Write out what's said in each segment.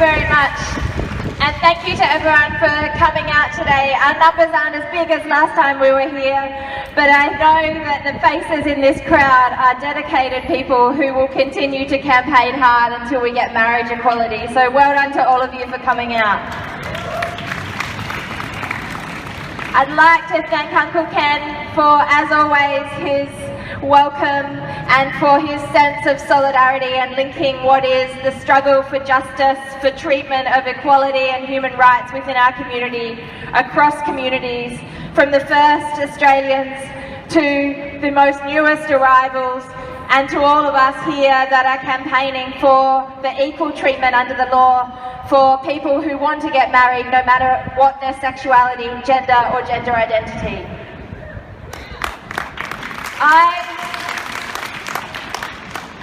very much. And thank you to everyone for coming out today. Our numbers aren't as big as last time we were here, but I know that the faces in this crowd are dedicated people who will continue to campaign hard until we get marriage equality. So well done to all of you for coming out. I'd like to thank Uncle Ken for, as always, his welcome and for his sense of solidarity and linking what is the struggle for justice, for treatment of equality and human rights within our community, across communities, from the first Australians to the most newest arrivals, and to all of us here that are campaigning for the equal treatment under the law for people who want to get married no matter what their sexuality, gender or gender identity.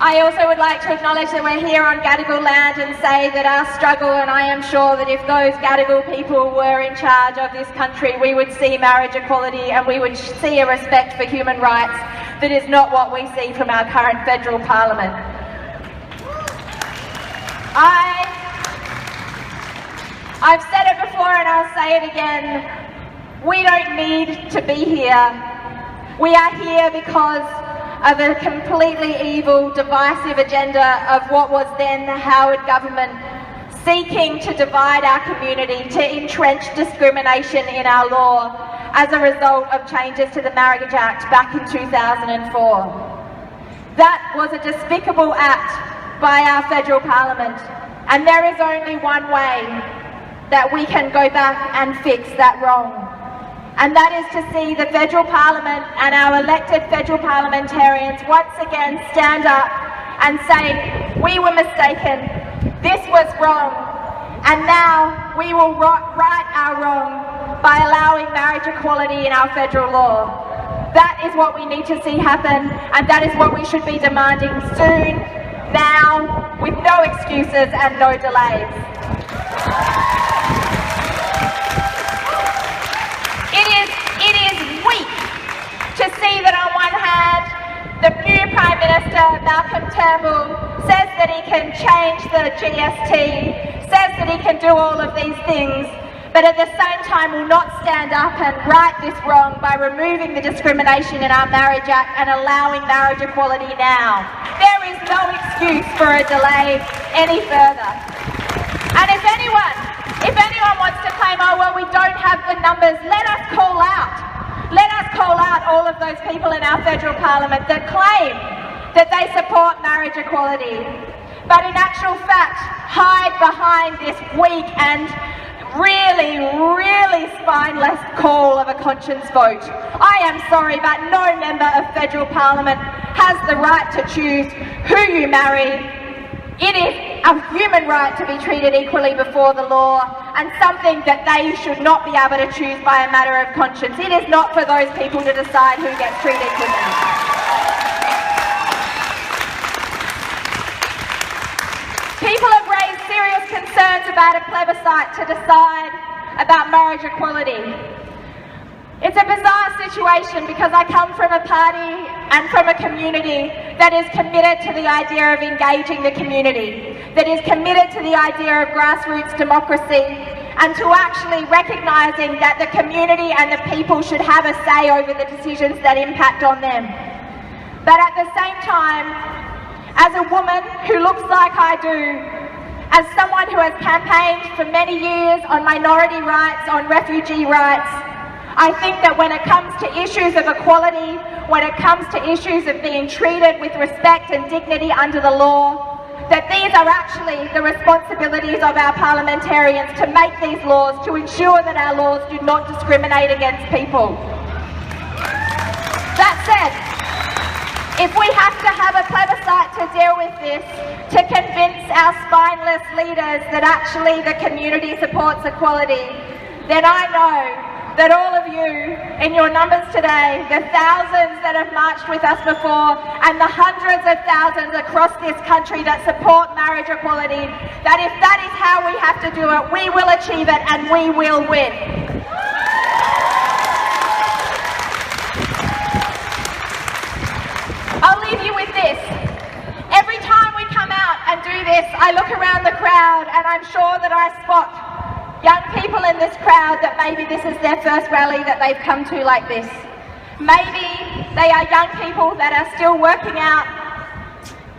I also would like to acknowledge that we're here on Gadigal land and say that our struggle, and I am sure that if those Gadigal people were in charge of this country, we would see marriage equality and we would see a respect for human rights that is not what we see from our current federal parliament. I've said it before and I'll say it again, we don't need to be here. We are here because of a completely evil, divisive agenda of what was then the Howard government, seeking to divide our community, to entrench discrimination in our law as a result of changes to the Marriage Act back in 2004. That was a despicable act by our federal parliament, and there is only one way that we can go back and fix that wrong. And that is to see the federal parliament and our elected federal parliamentarians once again stand up and say, we were mistaken, this was wrong, and now we will right our wrong by allowing marriage equality in our federal law. That is what we need to see happen, and that is what we should be demanding soon, now, with no excuses and no delays. It is weak to see that on one hand, the new Prime Minister, Malcolm Turnbull, says that he can change the GST, says that he can do all of these things, but at the same time will not stand up and right this wrong by removing the discrimination in our Marriage Act and allowing marriage equality now. There is no excuse for a delay any further. And if anyone wants to claim, oh well, we don't have the numbers, let us call out. Let us call out all of those people in our federal parliament that claim that they support marriage equality, but in actual fact hide behind this weak and really spineless call of a conscience vote. I am sorry, but no member of federal parliament has the right to choose who you marry. It is a human right to be treated equally before the law, and something that they should not be able to choose by a matter of conscience. It is not for those people to decide who gets treated equally. People have raised serious concerns about a plebiscite to decide about marriage equality. It's a bizarre situation because I come from a party and from a community that is committed to the idea of engaging the community, that is committed to the idea of grassroots democracy, and to actually recognising that the community and the people should have a say over the decisions that impact on them. But at the same time, as a woman who looks like I do, as someone who has campaigned for many years on minority rights, on refugee rights, I think that when it comes to issues of equality, when it comes to issues of being treated with respect and dignity under the law, that these are actually the responsibilities of our parliamentarians to make these laws, to ensure that our laws do not discriminate against people. That said, if we have to have a plebiscite to deal with this, to convince our spineless leaders that actually the community supports equality, then I know that all of you in your numbers today, the thousands that have marched with us before and the hundreds of thousands across this country that support marriage equality, that if that is how we have to do it, we will achieve it and we will win. I'll leave you with this. Every time we come out and do this, I look around the crowd crowd, and I'm sure that I spot young people in this crowd that maybe this is their first rally that they've come to like this. Maybe they are young people that are still working out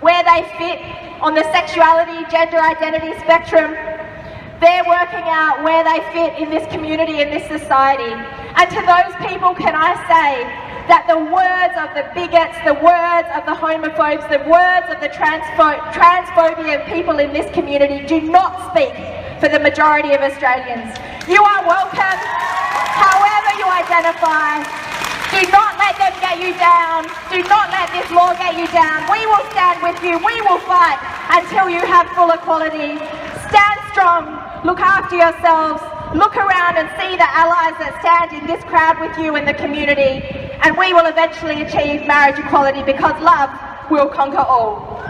where they fit on the sexuality, gender identity spectrum. They're working out where they fit in this community, in this society. And to those people, can I say that the words of the bigots, the words of the homophobes, the words of the transphobia people in this community do not speak for the majority of Australians. You are welcome, however you identify. Do not let them get you down. Do not let this law get you down. We will stand with you. We will fight until you have full equality. Stand strong. Look after yourselves. Look around and see the allies that stand in this crowd with you in the community. And we will eventually achieve marriage equality, because love will conquer all.